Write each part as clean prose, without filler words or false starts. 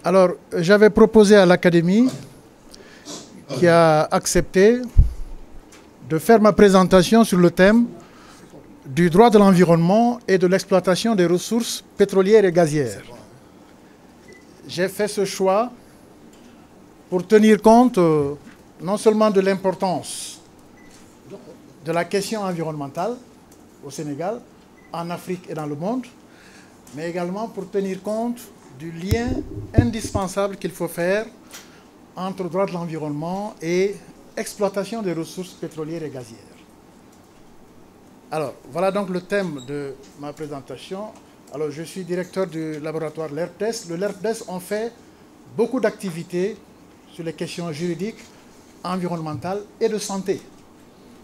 Alors, j'avais proposé à l'Académie, qui a accepté, de faire ma présentation sur le thème du droit de l'environnement et de l'exploitation des ressources pétrolières et gazières. J'ai fait ce choix pour tenir compte non seulement de l'importance de la question environnementale au Sénégal, en Afrique et dans le monde, mais également pour tenir compte du lien indispensable qu'il faut faire entre droit de l'environnement et exploitation des ressources pétrolières et gazières. Alors, voilà donc le thème de ma présentation. Alors, je suis directeur du laboratoire LERPDES. Le LERPDES, on fait beaucoup d'activités sur les questions juridiques, environnementales et de santé.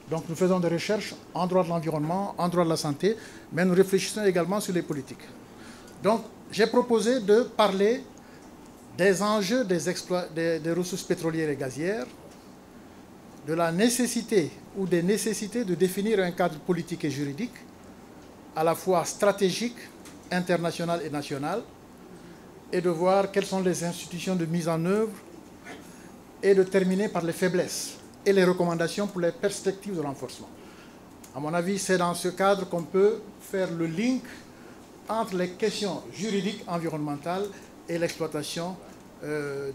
Donc, nous faisons des recherches en droit de l'environnement, en droit de la santé, mais nous réfléchissons également sur les politiques. Donc, j'ai proposé de parler des enjeux des ressources pétrolières et gazières, de la nécessité ou des nécessités de définir un cadre politique et juridique, à la fois stratégique, international et national, et de voir quelles sont les institutions de mise en œuvre, et de terminer par les faiblesses et les recommandations pour les perspectives de renforcement. À mon avis, c'est dans ce cadre qu'on peut faire le link entre les questions juridiques, environnementales et l'exploitation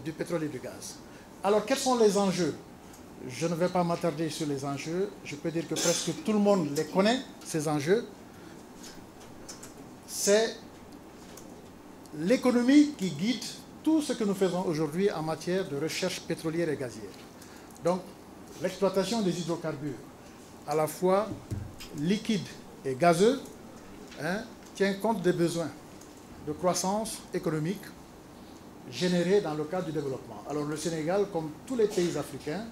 du pétrole et du gaz. Alors, quels sont les enjeux? Je ne vais pas m'attarder sur les enjeux. Je peux dire que presque tout le monde les connaît, ces enjeux. C'est l'économie qui guide tout ce que nous faisons aujourd'hui en matière de recherche pétrolière et gazière. Donc, l'exploitation des hydrocarbures, à la fois liquides et gazeux, tient compte des besoins de croissance économique générés dans le cadre du développement. Alors le Sénégal, comme tous les pays africains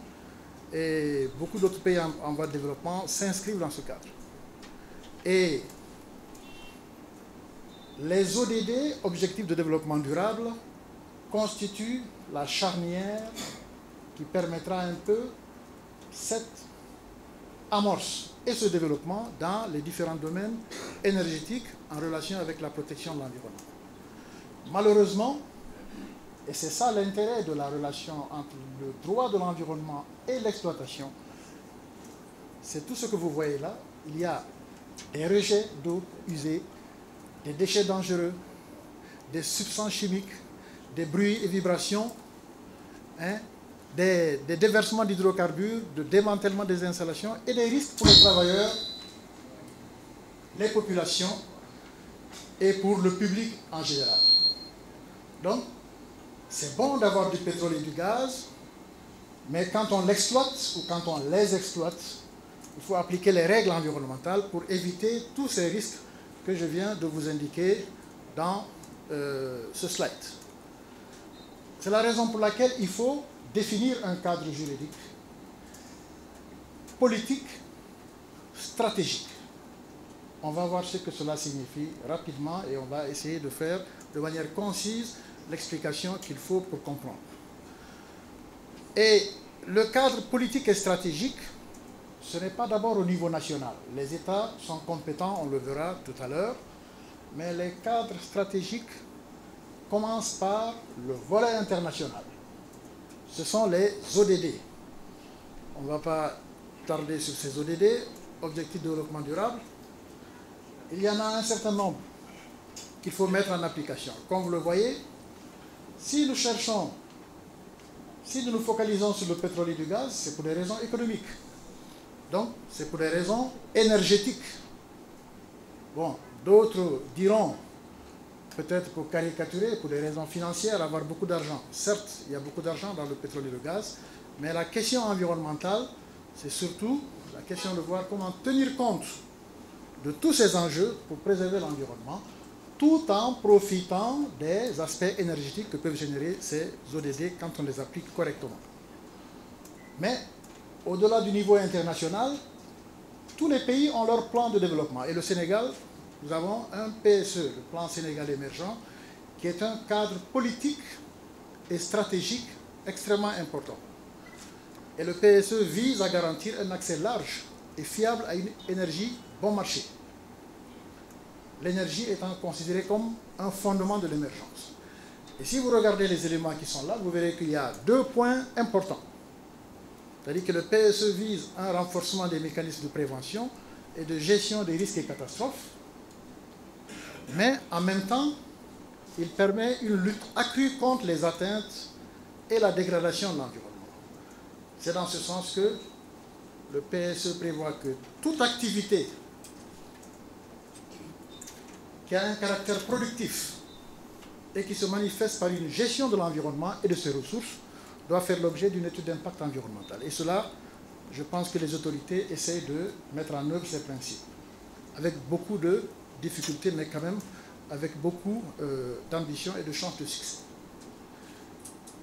et beaucoup d'autres pays en voie de développement, s'inscrivent dans ce cadre. Et les ODD, Objectifs de développement durable, constituent la charnière qui permettra un peu cette amorce et ce développement dans les différents domaines énergétiques en relation avec la protection de l'environnement. Malheureusement, et c'est ça l'intérêt de la relation entre le droit de l'environnement et l'exploitation, c'est tout ce que vous voyez là. Il y a des rejets d'eau usée, des déchets dangereux, des substances chimiques, des bruits et vibrations, des déversements d'hydrocarbures, de démantèlement des installations et des risques pour les travailleurs, les populations et pour le public en général. Donc, c'est bon d'avoir du pétrole et du gaz, mais quand on l'exploite ou quand on les exploite, il faut appliquer les règles environnementales pour éviter tous ces risques que je viens de vous indiquer dans ce slide. C'est la raison pour laquelle il faut définir un cadre juridique, politique, stratégique. On va voir ce que cela signifie rapidement et on va essayer de faire de manière concise l'explication qu'il faut pour comprendre. Et le cadre politique et stratégique, ce n'est pas d'abord au niveau national. Les États sont compétents, on le verra tout à l'heure, mais les cadres stratégiques commencent par le volet international. Ce sont les ODD. On ne va pas tarder sur ces ODD, Objectifs de développement durable. Il y en a un certain nombre qu'il faut mettre en application. Comme vous le voyez, si nous cherchons, si nous nous focalisons sur le pétrole et du gaz, c'est pour des raisons économiques. Donc, c'est pour des raisons énergétiques. Bon, d'autres diront, peut-être pour caricaturer, pour des raisons financières, avoir beaucoup d'argent. Certes, il y a beaucoup d'argent dans le pétrole et le gaz, mais la question environnementale, c'est surtout la question de voir comment tenir compte de tous ces enjeux pour préserver l'environnement tout en profitant des aspects énergétiques que peuvent générer ces ODD quand on les applique correctement. Mais au-delà du niveau international, tous les pays ont leur plan de développement. Et le Sénégal, nous avons un PSE, le plan Sénégal émergent, qui est un cadre politique et stratégique extrêmement important. Et le PSE vise à garantir un accès large et fiable à une énergie bon marché. L'énergie étant considérée comme un fondement de l'émergence. Et si vous regardez les éléments qui sont là, vous verrez qu'il y a deux points importants. C'est-à-dire que le PSE vise un renforcement des mécanismes de prévention et de gestion des risques et catastrophes, mais en même temps, il permet une lutte accrue contre les atteintes et la dégradation de l'environnement. C'est dans ce sens que le PSE prévoit que toute activité qui a un caractère productif et qui se manifeste par une gestion de l'environnement et de ses ressources doit faire l'objet d'une étude d'impact environnemental. Et cela, je pense que les autorités essayent de mettre en œuvre ces principes, avec beaucoup de difficultés, mais quand même avec beaucoup d'ambition et de chances de succès.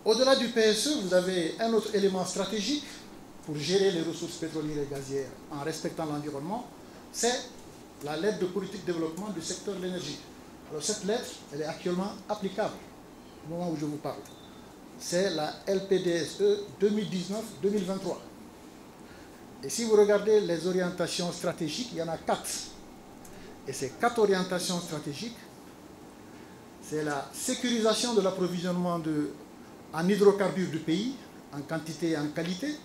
Au-delà du PSE, vous avez un autre élément stratégique pour gérer les ressources pétrolières et gazières en respectant l'environnement, c'est la lettre de politique de développement du secteur de l'énergie. Alors cette lettre, elle est actuellement applicable au moment où je vous parle. C'est la LPDSE 2019-2023. Et si vous regardez les orientations stratégiques, il y en a 4. Et ces 4 orientations stratégiques, c'est la sécurisation de l'approvisionnement en hydrocarbures du pays, en quantité et en qualité,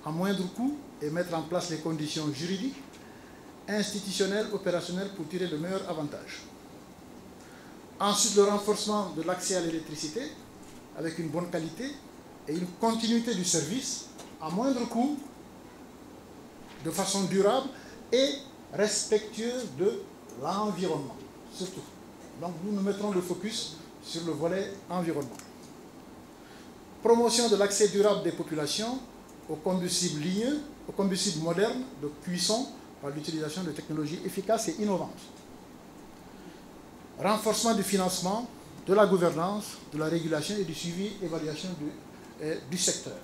à moindre coût, et mettre en place les conditions juridiques, institutionnelles, opérationnelles pour tirer le meilleur avantage. Ensuite, le renforcement de l'accès à l'électricité, avec une bonne qualité et une continuité du service, à moindre coût, de façon durable et respectueuse de l'environnement, surtout. Donc nous mettrons le focus sur le volet environnement. Promotion de l'accès durable des populations aux combustibles ligneux, aux combustibles modernes de cuisson par l'utilisation de technologies efficaces et innovantes. Renforcement du financement, de la gouvernance, de la régulation et du suivi et évaluation du secteur.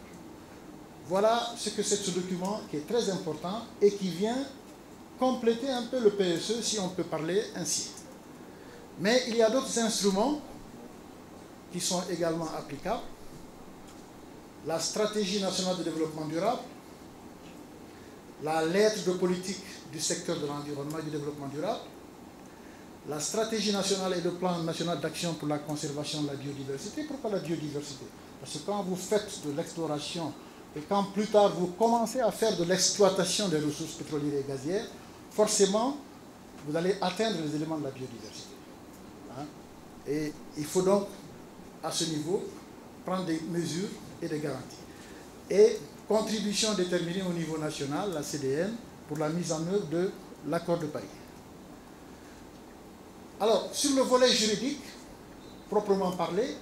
Voilà ce que c'est ce document qui est très important et qui vient compléter un peu le PSE, si on peut parler ainsi. Mais il y a d'autres instruments qui sont également applicables. La stratégie nationale de développement durable, la lettre de politique du secteur de l'environnement et du développement durable, la stratégie nationale et le plan national d'action pour la conservation de la biodiversité. Pourquoi la biodiversité? Parce que quand vous faites de l'exploration et quand plus tard vous commencez à faire de l'exploitation des ressources pétrolières et gazières, forcément, vous allez atteindre les éléments de la biodiversité. Et il faut donc, à ce niveau, prendre des mesures et des garanties. Et contribution déterminée au niveau national, la CDN, pour la mise en œuvre de l'accord de Paris. Alors, sur le volet juridique, proprement parlé,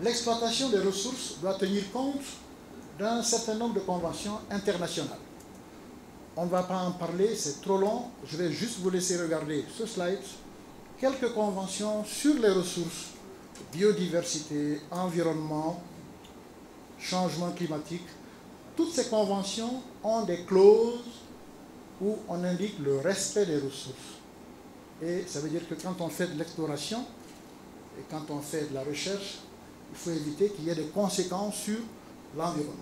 l'exploitation des ressources doit tenir compte d'un certain nombre de conventions internationales. On ne va pas en parler, c'est trop long. Je vais juste vous laisser regarder ce slide. Quelques conventions sur les ressources, biodiversité, environnement, changement climatique. Toutes ces conventions ont des clauses où on indique le respect des ressources. Et ça veut dire que quand on fait de l'exploration et quand on fait de la recherche, il faut éviter qu'il y ait des conséquences sur l'environnement.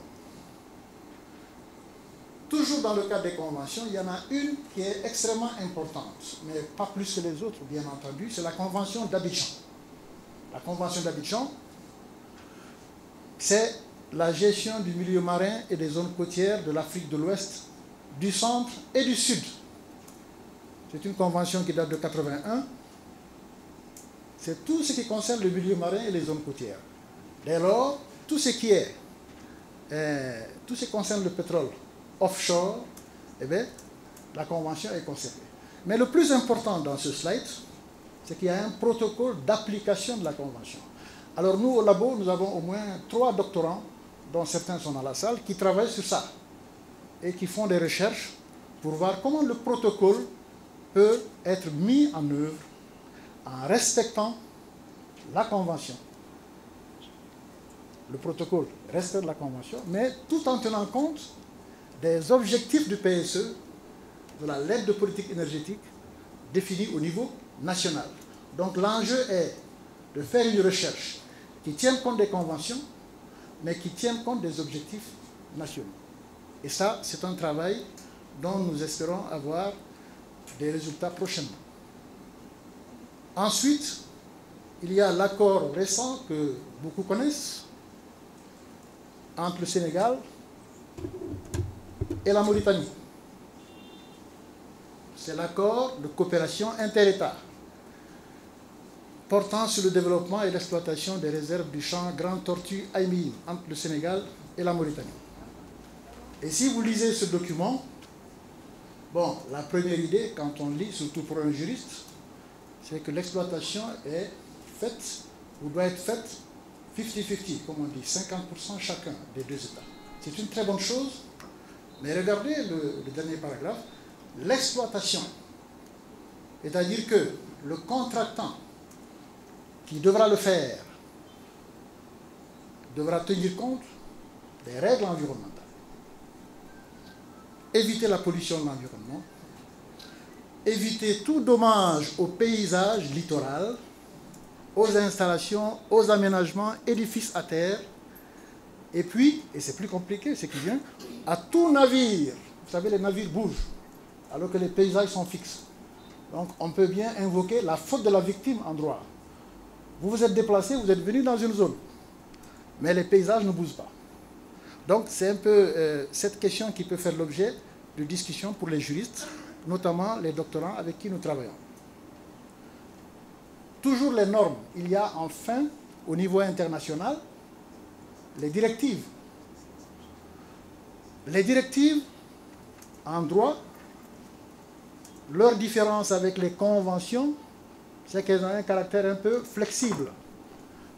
Toujours dans le cadre des conventions, il y en a une qui est extrêmement importante, mais pas plus que les autres, bien entendu, c'est la Convention d'Abidjan. La Convention d'Abidjan, c'est la gestion du milieu marin et des zones côtières de l'Afrique de l'Ouest, du centre et du sud. C'est une convention qui date de 1981. C'est tout ce qui concerne le milieu marin et les zones côtières. Dès lors, tout ce qui concerne le pétrole offshore, eh bien, la convention est concernée. Mais le plus important dans ce slide, c'est qu'il y a un protocole d'application de la convention. Alors nous, au labo, nous avons au moins 3 doctorants, dont certains sont dans la salle, qui travaillent sur ça et qui font des recherches pour voir comment le protocole peut être mis en œuvre en respectant la Convention. Le protocole respecte la Convention, mais tout en tenant compte des objectifs du PSE, de la lettre de politique énergétique définie au niveau national. Donc l'enjeu est de faire une recherche qui tienne compte des conventions, mais qui tienne compte des objectifs nationaux. Et ça, c'est un travail dont nous espérons avoir des résultats prochainement. Ensuite, il y a l'accord récent que beaucoup connaissent entre le Sénégal et la Mauritanie. C'est l'accord de coopération inter-État portant sur le développement et l'exploitation des réserves du champ Grande Tortue Aïmine entre le Sénégal et la Mauritanie. Et si vous lisez ce document, bon, la première idée, quand on lit, surtout pour un juriste, c'est que l'exploitation est faite, ou doit être faite, 50-50, comme on dit, 50% chacun des deux États. C'est une très bonne chose, mais regardez le dernier paragraphe, l'exploitation, c'est-à-dire que le contractant qui devra le faire devra tenir compte des règles environnementales, éviter la pollution de l'environnement, éviter tout dommage au paysage littoral, aux installations, aux aménagements, édifices à terre, et puis, et c'est plus compliqué, ce qui vient, à tout navire. Vous savez, les navires bougent, alors que les paysages sont fixes. Donc, on peut bien invoquer la faute de la victime en droit. Vous vous êtes déplacé, vous êtes venu dans une zone, mais les paysages ne bougent pas. Donc, c'est un peu cette question qui peut faire l'objet de discussions pour les juristes, notamment les doctorants avec qui nous travaillons. Toujours les normes. Il y a enfin, au niveau international, les directives. Les directives, en droit, leur différence avec les conventions, c'est qu'elles ont un caractère un peu flexible.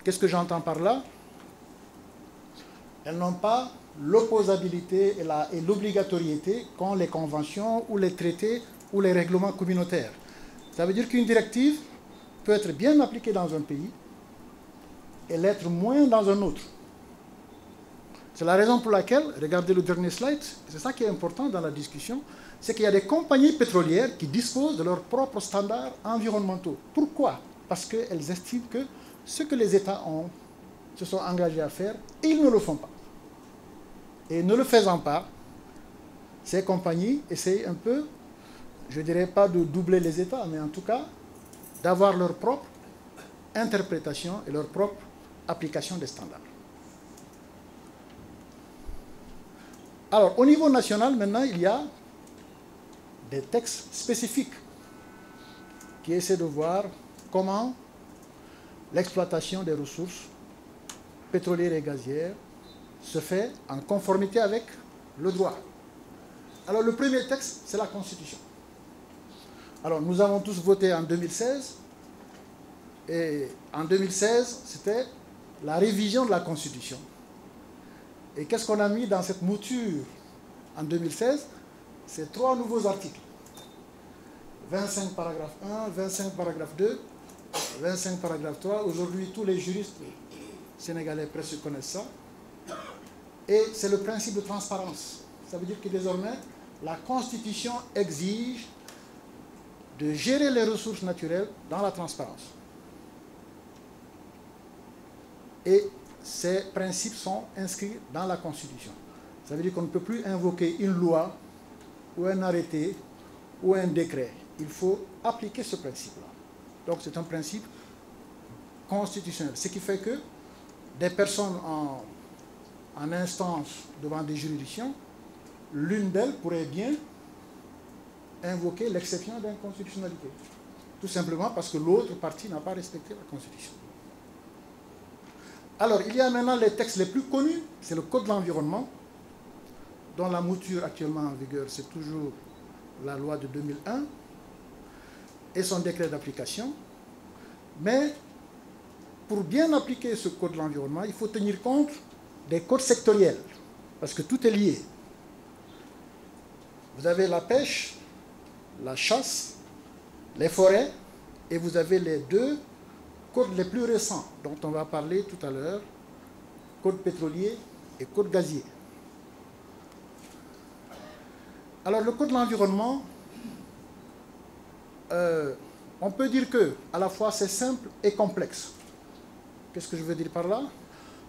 Qu'est-ce que j'entends par là? Elles n'ont pas l'opposabilité et l'obligatoriété qu'ont les conventions ou les traités ou les règlements communautaires. Ça veut dire qu'une directive peut être bien appliquée dans un pays et l'être moins dans un autre. C'est la raison pour laquelle, regardez le dernier slide, c'est ça qui est important dans la discussion, c'est qu'il y a des compagnies pétrolières qui disposent de leurs propres standards environnementaux. Pourquoi? Parce qu'elles estiment que ce que les États se sont engagés à faire, ils ne le font pas. Et ne le faisant pas, ces compagnies essayent un peu, je ne dirais pas de doubler les États, mais en tout cas, d'avoir leur propre interprétation et leur propre application des standards. Alors, au niveau national, maintenant, il y a des textes spécifiques qui essaient de voir comment l'exploitation des ressources pétrolières et gazières se fait en conformité avec le droit. Alors, le premier texte, c'est la Constitution. Alors, nous avons tous voté en 2016, et en 2016, c'était la révision de la Constitution. Et qu'est-ce qu'on a mis dans cette mouture en 2016? C'est 3 nouveaux articles. 25 paragraphe 1, 25 paragraphe 2, 25 paragraphe 3. Aujourd'hui, tous les juristes sénégalais presque connaissent ça. Et c'est le principe de transparence. Ça veut dire que désormais, la Constitution exige de gérer les ressources naturelles dans la transparence. Et ces principes sont inscrits dans la Constitution. Ça veut dire qu'on ne peut plus invoquer une loi ou un arrêté ou un décret. Il faut appliquer ce principe-là. Donc c'est un principe constitutionnel. Ce qui fait que des personnes en instance devant des juridictions, l'une d'elles pourrait bien invoquer l'exception d'inconstitutionnalité. Tout simplement parce que l'autre partie n'a pas respecté la Constitution. Alors, il y a maintenant les textes les plus connus, c'est le Code de l'environnement, dont la mouture actuellement en vigueur, c'est toujours la loi de 2001 et son décret d'application. Mais pour bien appliquer ce Code de l'environnement, il faut tenir compte des codes sectoriels, parce que tout est lié. Vous avez la pêche, la chasse, les forêts, et vous avez les deux codes les plus récents dont on va parler tout à l'heure, code pétrolier et code gazier. Alors le code de l'environnement, on peut dire que à la fois c'est simple et complexe. Qu'est-ce que je veux dire par là?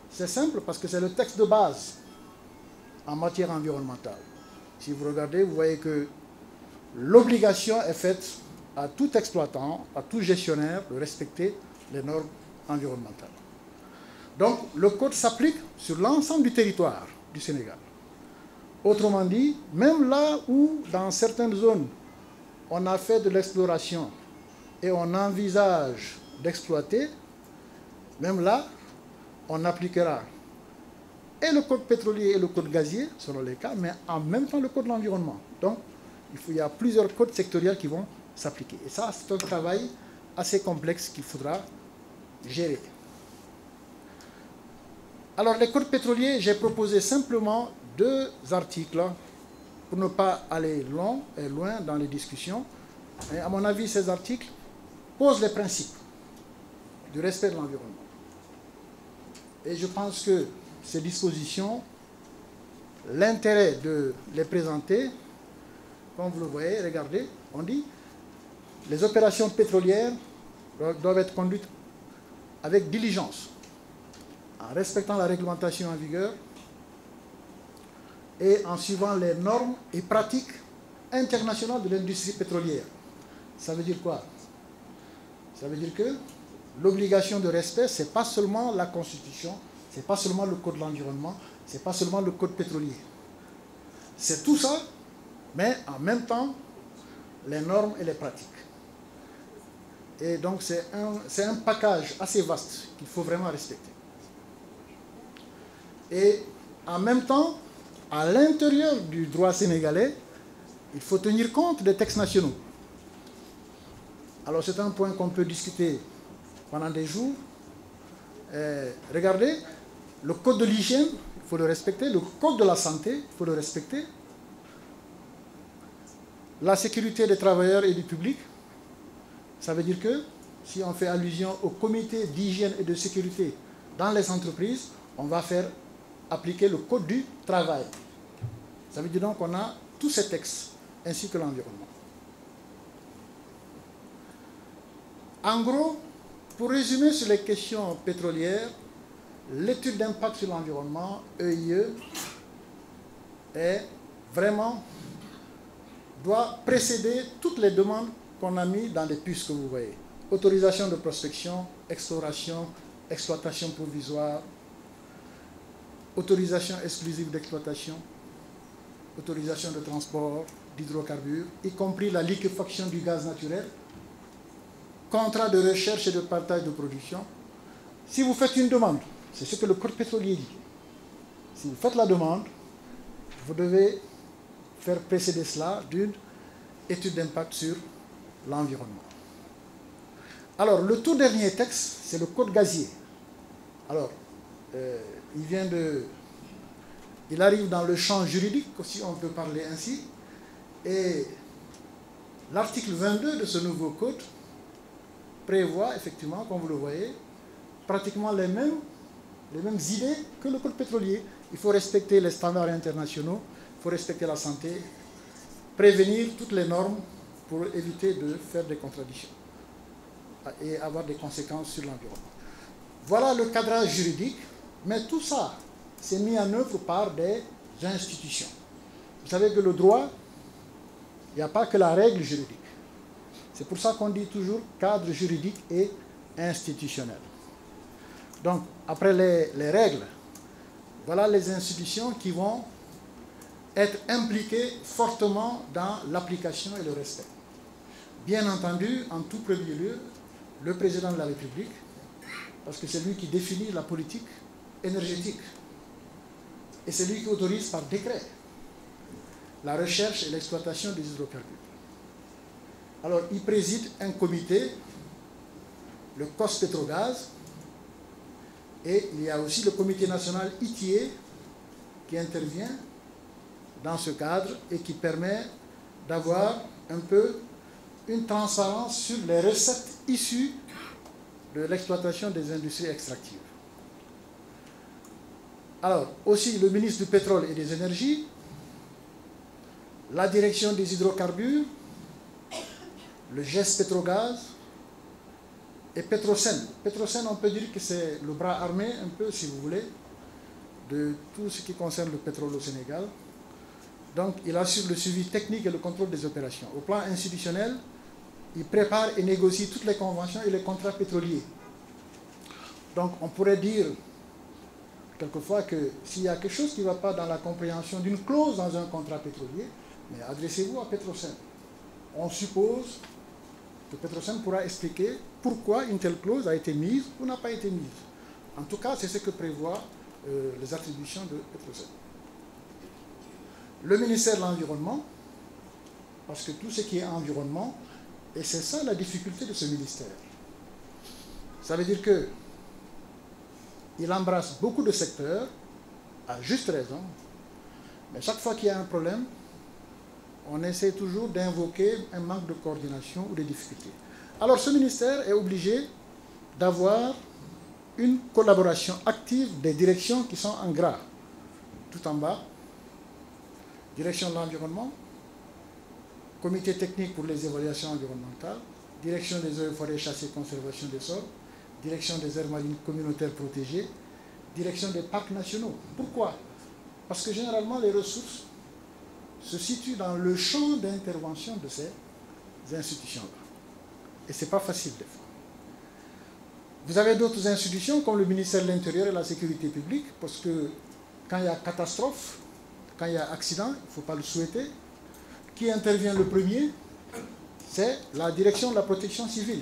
C'est simple parce que c'est le texte de base en matière environnementale. Si vous regardez, vous voyez que l'obligation est faite à tout exploitant, à tout gestionnaire de respecter les normes environnementales. Donc le code s'applique sur l'ensemble du territoire du Sénégal. Autrement dit, même là où dans certaines zones on a fait de l'exploration et on envisage d'exploiter, même là, on appliquera et le code pétrolier et le code gazier, selon les cas, mais en même temps le code de l'environnement. Donc, il y a plusieurs codes sectoriels qui vont s'appliquer. Et ça, c'est un travail assez complexe qu'il faudra gérer. Alors, les codes pétroliers, j'ai proposé simplement 2 articles pour ne pas aller long et loin dans les discussions. Et à mon avis, ces articles posent les principes du respect de l'environnement. Et je pense que ces dispositions, l'intérêt de les présenter, comme vous le voyez, regardez, on dit les opérations pétrolières doivent être conduites avec diligence, en respectant la réglementation en vigueur et en suivant les normes et pratiques internationales de l'industrie pétrolière. Ça veut dire quoi? Ça veut dire que l'obligation de respect, ce n'est pas seulement la Constitution, ce n'est pas seulement le code de l'environnement, ce n'est pas seulement le code pétrolier. C'est tout ça, mais en même temps, les normes et les pratiques. Et donc, c'est un package assez vaste qu'il faut vraiment respecter. Et en même temps, à l'intérieur du droit sénégalais, il faut tenir compte des textes nationaux. Alors, c'est un point qu'on peut discuter pendant des jours. Regardez, le code de l'hygiène, il faut le respecter. Le code de la santé, il faut le respecter. La sécurité des travailleurs et du public, ça veut dire que si on fait allusion au comité d'hygiène et de sécurité dans les entreprises, on va faire appliquer le code du travail. Ça veut dire donc qu'on a tous ces textes, ainsi que l'environnement. En gros, pour résumer sur les questions pétrolières, l'étude d'impact sur l'environnement, EIE, est vraiment, doit précéder toutes les demandes qu'on a mises dans les puces que vous voyez. Autorisation de prospection, exploration, exploitation provisoire, autorisation exclusive d'exploitation, autorisation de transport d'hydrocarbures, y compris la liquéfaction du gaz naturel, contrat de recherche et de partage de production. Si vous faites une demande, c'est ce que le code pétrolier dit. Si vous faites la demande, vous devez faire précéder cela d'une étude d'impact sur l'environnement. Alors, le tout dernier texte, c'est le code gazier. Alors, il arrive dans le champ juridique, si on peut parler ainsi, et l'article 22 de ce nouveau code prévoit effectivement, comme vous le voyez, pratiquement les mêmes idées que le code pétrolier. Il faut respecter les standards internationaux, il faut respecter la santé, prévenir toutes les normes pour éviter de faire des contradictions et avoir des conséquences sur l'environnement. Voilà le cadrage juridique, mais tout ça, c'est mis en œuvre par des institutions. Vous savez que le droit, il n'y a pas que la règle juridique. C'est pour ça qu'on dit toujours cadre juridique et institutionnel. Donc, après les règles, voilà les institutions qui vont être impliquées fortement dans l'application et le respect. Bien entendu, en tout premier lieu, le président de la République, parce que c'est lui qui définit la politique énergétique. Et c'est lui qui autorise par décret la recherche et l'exploitation des hydrocarbures. Alors, il préside un comité, le COS Pétrogaz, et il y a aussi le comité national ITIE qui intervient dans ce cadre et qui permet d'avoir un peu une transparence sur les recettes issues de l'exploitation des industries extractives. Alors, aussi le ministre du Pétrole et des Énergies, la direction des hydrocarbures, le GES Pétrogaz et Petrosen. Petrosen, on peut dire que c'est le bras armé, un peu, si vous voulez, de tout ce qui concerne le pétrole au Sénégal. Donc, il assure le suivi technique et le contrôle des opérations. Au plan institutionnel, il prépare et négocie toutes les conventions et les contrats pétroliers. Donc, on pourrait dire quelquefois que s'il y a quelque chose qui ne va pas dans la compréhension d'une clause dans un contrat pétrolier, mais adressez-vous à Petrosen. On suppose que Petrosen pourra expliquer pourquoi une telle clause a été mise ou n'a pas été mise. En tout cas, c'est ce que prévoient les attributions de Petrosen. Le ministère de l'Environnement, parce que tout ce qui est environnement, et c'est ça la difficulté de ce ministère. Ça veut dire que il embrasse beaucoup de secteurs, à juste raison, mais chaque fois qu'il y a un problème, on essaie toujours d'invoquer un manque de coordination ou de difficultés. Alors ce ministère est obligé d'avoir une collaboration active des directions qui sont en gras. Tout en bas, direction de l'environnement, comité technique pour les évaluations environnementales, direction des eaux et forêts chassées, conservation des sols, direction des aires marines communautaires protégées, direction des parcs nationaux. Pourquoi? Parce que généralement les ressources se situent dans le champ d'intervention de ces institutions-là. Et ce n'est pas facile des fois. Vous avez d'autres institutions comme le ministère de l'Intérieur et de la Sécurité publique, parce que quand il y a catastrophe, quand il y a accident, il ne faut pas le souhaiter. Qui intervient le premier? C'est la direction de la protection civile.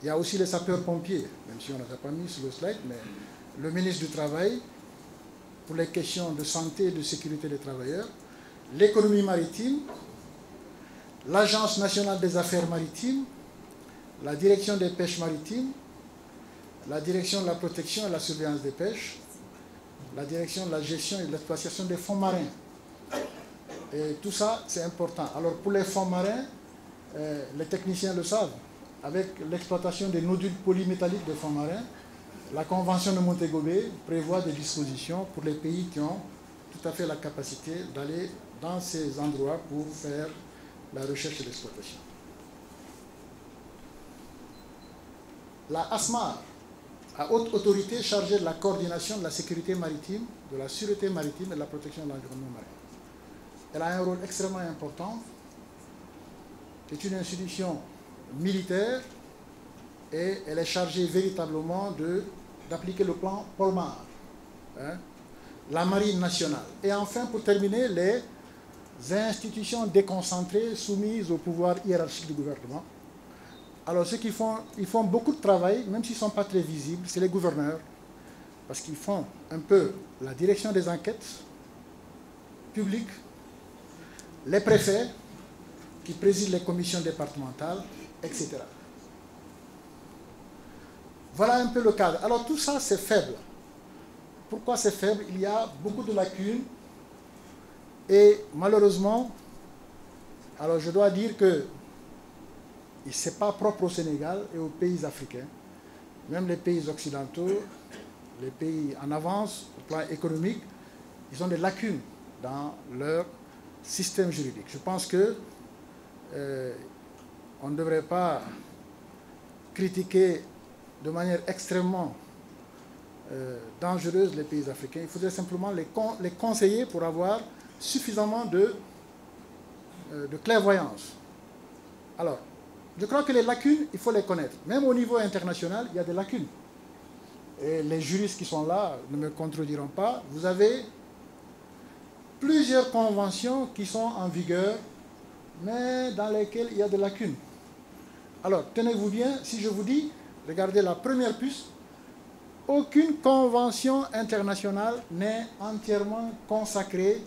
Il y a aussi les sapeurs-pompiers, même si on ne l'a pas mis sur le slide, mais le ministre du Travail, pour les questions de santé et de sécurité des travailleurs, l'économie maritime, l'Agence nationale des affaires maritimes, la direction des pêches maritimes, la direction de la protection et de la surveillance des pêches, la direction de la gestion et de l'exploitation des fonds marins. Et tout ça, c'est important. Alors pour les fonds marins, les techniciens le savent, avec l'exploitation des nodules polymétalliques des fonds marins, la Convention de Montego Bay prévoit des dispositions pour les pays qui ont tout à fait la capacité d'aller dans ces endroits pour faire la recherche et l'exploitation. La ASMAR, à haute autorité chargée de la coordination de la sécurité maritime, de la sûreté maritime et de la protection de l'environnement marin. Elle a un rôle extrêmement important. C'est une institution militaire et elle est chargée véritablement d'appliquer le plan Polmar, hein, la marine nationale. Et enfin, pour terminer, les institutions déconcentrées soumises au pouvoir hiérarchique du gouvernement. Alors ceux qui font, ils font beaucoup de travail, même s'ils ne sont pas très visibles, c'est les gouverneurs, parce qu'ils font un peu la direction des enquêtes publiques, les préfets qui président les commissions départementales, etc. Voilà un peu le cadre. Alors tout ça, c'est faible. Pourquoi c'est faible? Il y a beaucoup de lacunes et malheureusement, alors je dois dire que ce n'est pas propre au Sénégal et aux pays africains, même les pays occidentaux, les pays en avance au plan économique, ils ont des lacunes dans leur système juridique. Je pense que on ne devrait pas critiquer de manière extrêmement dangereuse les pays africains. Il faudrait simplement les conseiller pour avoir suffisamment de clairvoyance. Alors, je crois que les lacunes, il faut les connaître. Même au niveau international, il y a des lacunes. Et les juristes qui sont là ne me contrediront pas. Vous avez plusieurs conventions qui sont en vigueur, mais dans lesquelles il y a des lacunes. Alors, tenez-vous bien, si je vous dis, regardez la première puce, aucune convention internationale n'est entièrement consacrée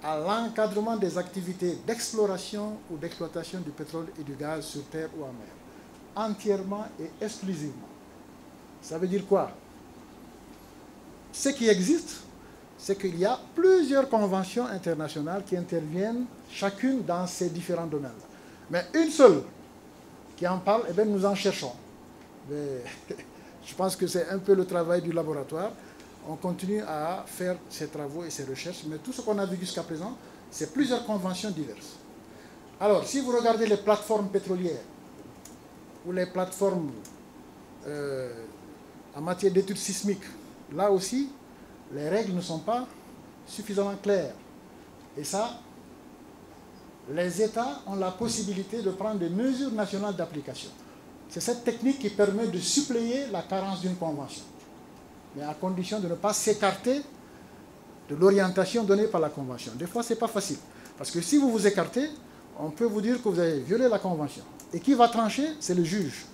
à l'encadrement des activités d'exploration ou d'exploitation du pétrole et du gaz sur terre ou en mer. Entièrement et exclusivement. Ça veut dire quoi? Ce qui existe, c'est qu'il y a plusieurs conventions internationales qui interviennent chacune dans ces différents domaines-là. Mais une seule qui en parle, eh bien, nous en cherchons. Mais je pense que c'est un peu le travail du laboratoire. On continue à faire ces travaux et ces recherches, mais tout ce qu'on a vu jusqu'à présent, c'est plusieurs conventions diverses. Alors, si vous regardez les plateformes pétrolières ou les plateformes en matière d'études sismiques, là aussi, les règles ne sont pas suffisamment claires. Et ça, les États ont la possibilité de prendre des mesures nationales d'application. C'est cette technique qui permet de suppléer la carence d'une convention, mais à condition de ne pas s'écarter de l'orientation donnée par la convention. Des fois, ce n'est pas facile, parce que si vous vous écartez, on peut vous dire que vous avez violé la convention. Et qui va trancher? C'est le juge.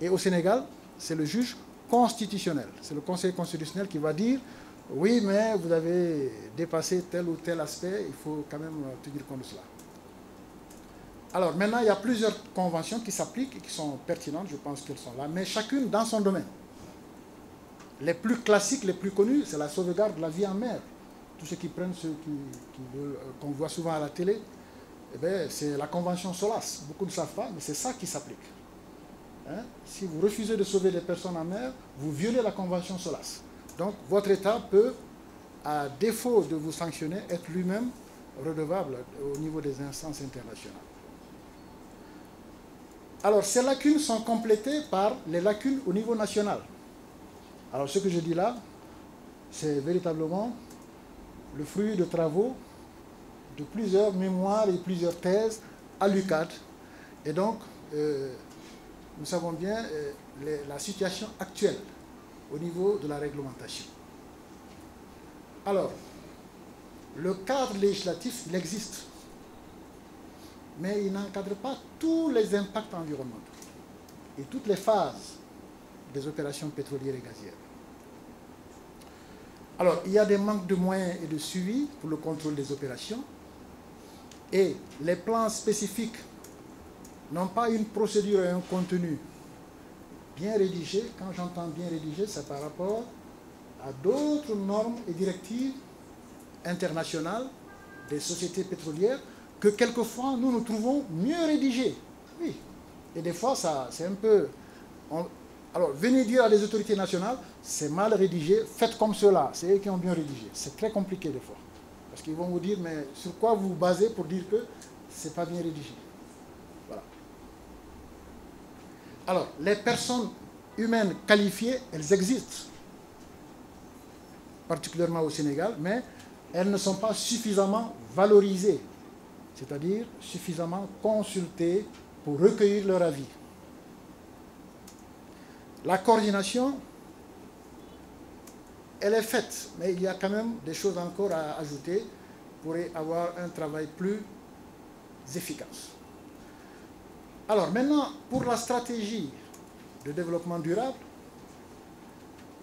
Et au Sénégal, c'est le juge constitutionnel. C'est le Conseil constitutionnel qui va dire « Oui, mais vous avez dépassé tel ou tel aspect, il faut quand même tenir compte de cela. » Alors maintenant, il y a plusieurs conventions qui s'appliquent et qui sont pertinentes, je pense qu'elles sont là, mais chacune dans son domaine. Les plus classiques, les plus connus, c'est la sauvegarde de la vie en mer. Tous ceux qui prennent, qu'on voit souvent à la télé, eh bien, c'est la convention SOLAS. Beaucoup ne savent pas, mais c'est ça qui s'applique. Hein? Si vous refusez de sauver les personnes en mer, vous violez la convention SOLAS. Donc, votre État peut, à défaut de vous sanctionner, être lui-même redevable au niveau des instances internationales. Alors, ces lacunes sont complétées par les lacunes au niveau national. Alors, ce que je dis là, c'est véritablement le fruit de travaux de plusieurs mémoires et plusieurs thèses à l'UCAD. Et donc, nous savons bien la situation actuelle au niveau de la réglementation. Alors, le cadre législatif, il existe, mais il n'encadre pas tous les impacts environnementaux et toutes les phases des opérations pétrolières et gazières. Alors, il y a des manques de moyens et de suivi pour le contrôle des opérations, et les plans spécifiques n'ont pas une procédure et un contenu bien rédigé. Quand j'entends bien rédigé, c'est par rapport à d'autres normes et directives internationales des sociétés pétrolières que quelquefois nous nous trouvons mieux rédigées. Oui. Et des fois, ça, c'est un peu... Alors, venez dire à des autorités nationales, c'est mal rédigé, faites comme cela. C'est eux qui ont bien rédigé. C'est très compliqué des fois. Parce qu'ils vont vous dire, mais sur quoi vous vous basez pour dire que ce n'est pas bien rédigé? Voilà. Alors, les personnes humaines qualifiées, elles existent, particulièrement au Sénégal, mais elles ne sont pas suffisamment valorisées, c'est-à-dire suffisamment consultées pour recueillir leur avis. La coordination, elle est faite, mais il y a quand même des choses encore à ajouter pour avoir un travail plus efficace. Alors maintenant, pour la stratégie de développement durable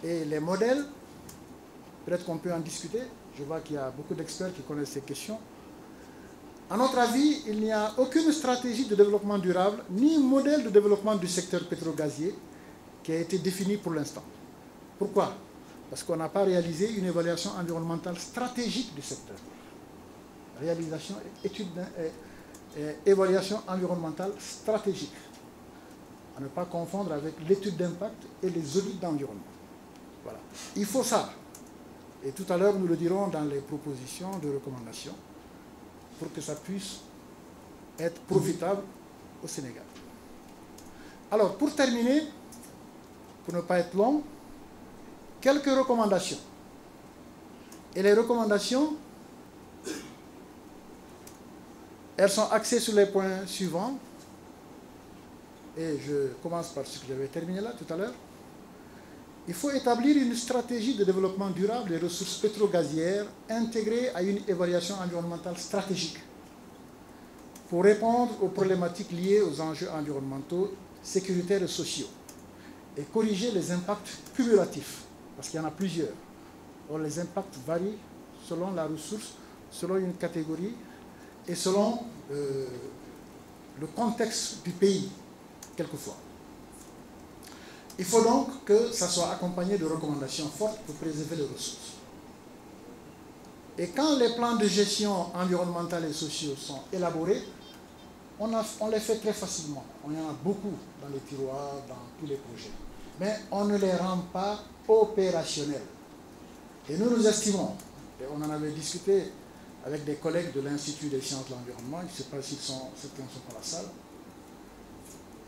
et les modèles, peut-être qu'on peut en discuter. Je vois qu'il y a beaucoup d'experts qui connaissent ces questions. À notre avis, il n'y a aucune stratégie de développement durable, ni modèle de développement du secteur pétro-gazier qui a été défini pour l'instant. Pourquoi? Parce qu'on n'a pas réalisé une évaluation environnementale stratégique du secteur. Réalisation, étude, évaluation environnementale stratégique. À ne pas confondre avec l'étude d'impact et les audits d'environnement. Voilà. Il faut ça. Et tout à l'heure, nous le dirons dans les propositions de recommandation pour que ça puisse être profitable au Sénégal. Alors, pour terminer, pour ne pas être long, quelques recommandations. Et les recommandations, elles sont axées sur les points suivants. Et je commence par ce que j'avais terminé là tout à l'heure. Il faut établir une stratégie de développement durable des ressources pétro-gazières intégrée à une évaluation environnementale stratégique pour répondre aux problématiques liées aux enjeux environnementaux, sécuritaires et sociaux et corriger les impacts cumulatifs, parce qu'il y en a plusieurs. Or, les impacts varient selon la ressource, selon une catégorie et selon le contexte du pays, quelquefois. Il faut donc que ça soit accompagné de recommandations fortes pour préserver les ressources. Et quand les plans de gestion environnementale et sociaux sont élaborés, on les fait très facilement. On y en a beaucoup dans les tiroirs, dans tous les projets. Mais on ne les rend pas opérationnels. Et nous estimons, et on en avait discuté avec des collègues de l'Institut des sciences de l'environnement, je ne sais pas si certains sont dans la salle,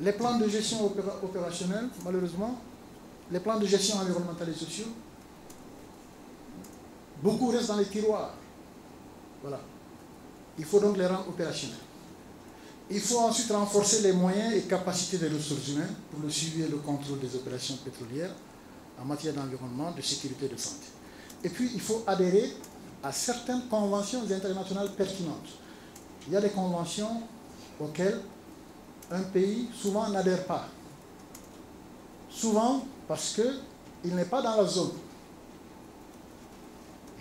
les plans de gestion opérationnels, malheureusement, les plans de gestion environnementale et sociaux, beaucoup restent dans les tiroirs. Voilà. Il faut donc les rendre opérationnels. Il faut ensuite renforcer les moyens et capacités des ressources humaines pour le suivi et le contrôle des opérations pétrolières en matière d'environnement, de sécurité et de santé. Et puis, il faut adhérer à certaines conventions internationales pertinentes. Il y a des conventions auxquelles un pays souvent n'adhère pas. Souvent parce qu'il n'est pas dans la zone.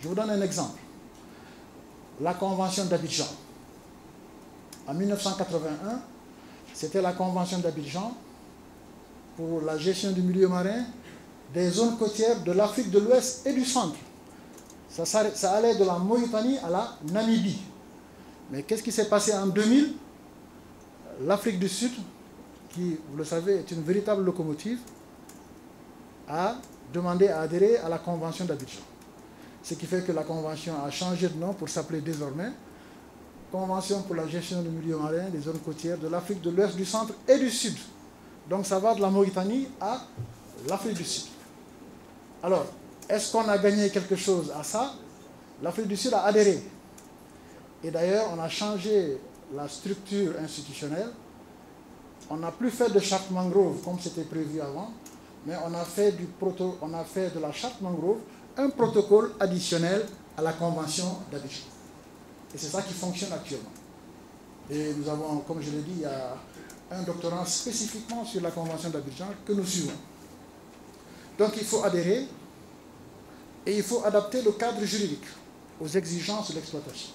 Je vous donne un exemple. La convention d'Abidjan. En 1981, c'était la convention d'Abidjan pour la gestion du milieu marin des zones côtières de l'Afrique de l'Ouest et du Centre. Ça allait de la Mauritanie à la Namibie. Mais qu'est-ce qui s'est passé en 2000? L'Afrique du Sud, qui, vous le savez, est une véritable locomotive, a demandé à adhérer à la convention d'Abidjan. Ce qui fait que la convention a changé de nom pour s'appeler désormais Convention pour la gestion du milieu marin des zones côtières de l'Afrique de l'Ouest, du Centre et du Sud. Donc ça va de la Mauritanie à l'Afrique du Sud. Alors, est-ce qu'on a gagné quelque chose à ça? L'Afrique du Sud a adhéré. Et d'ailleurs, on a changé la structure institutionnelle. On n'a plus fait de charte mangrove comme c'était prévu avant, mais on a fait de la charte mangrove un protocole additionnel à la convention d'Abidjan. Et c'est ça qui fonctionne actuellement. Et nous avons, comme je l'ai dit, il y a un doctorat spécifiquement sur la convention d'Abidjan que nous suivons. Donc il faut adhérer et il faut adapter le cadre juridique aux exigences de l'exploitation.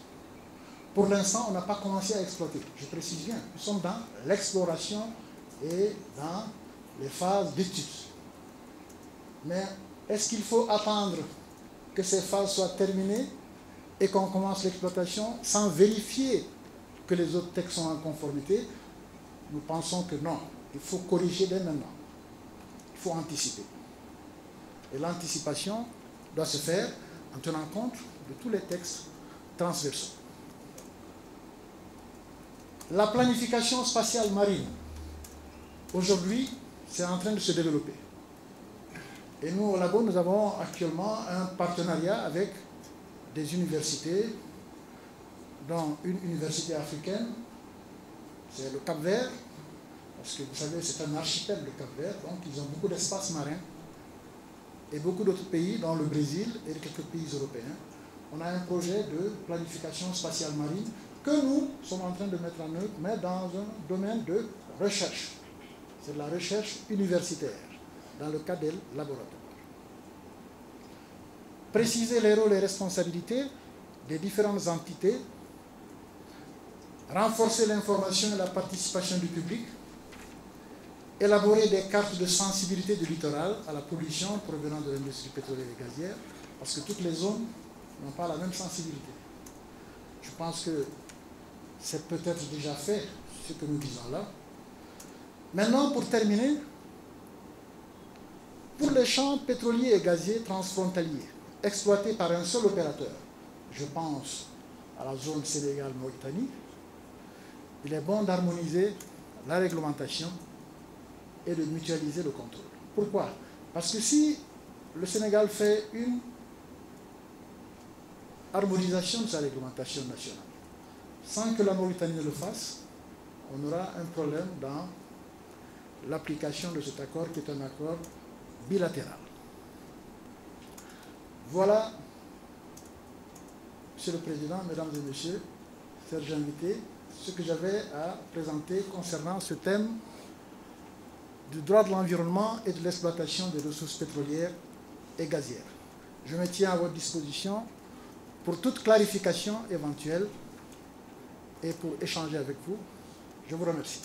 Pour l'instant, on n'a pas commencé à exploiter. Je précise bien, nous sommes dans l'exploration et dans les phases d'études. Mais est-ce qu'il faut attendre que ces phases soient terminées et qu'on commence l'exploitation sans vérifier que les autres textes sont en conformité? Nous pensons que non. Il faut corriger dès maintenant. Il faut anticiper. Et l'anticipation doit se faire en tenant compte de tous les textes transversaux. La planification spatiale marine, aujourd'hui, c'est en train de se développer. Et nous, au labo, nous avons actuellement un partenariat avec des universités, dont une université africaine, c'est le Cap-Vert, parce que vous savez, c'est un archipel, le Cap-Vert, donc ils ont beaucoup d'espace marin, et beaucoup d'autres pays, dont le Brésil et quelques pays européens. On a un projet de planification spatiale marine que nous sommes en train de mettre en œuvre, mais dans un domaine de recherche. C'est de la recherche universitaire, dans le cadre des laboratoires. Préciser les rôles et responsabilités des différentes entités, renforcer l'information et la participation du public, élaborer des cartes de sensibilité du littoral à la pollution provenant de l'industrie pétrolière et gazière, parce que toutes les zones n'ont pas la même sensibilité. Je pense que c'est peut-être déjà fait, ce que nous disons là. Maintenant, pour terminer, pour les champs pétroliers et gaziers transfrontaliers, exploités par un seul opérateur, je pense à la zone Sénégal-Mauritanie, il est bon d'harmoniser la réglementation et de mutualiser le contrôle. Pourquoi? Parce que si le Sénégal fait une harmonisation de sa réglementation nationale, sans que la Mauritanie ne le fasse, on aura un problème dans l'application de cet accord qui est un accord bilatéral. Voilà, Monsieur le Président, Mesdames et Messieurs, chers invités, ce que j'avais à présenter concernant ce thème du droit de l'environnement et de l'exploitation des ressources pétrolières et gazières. Je me tiens à votre disposition pour toute clarification éventuelle et pour échanger avec vous. Je vous remercie.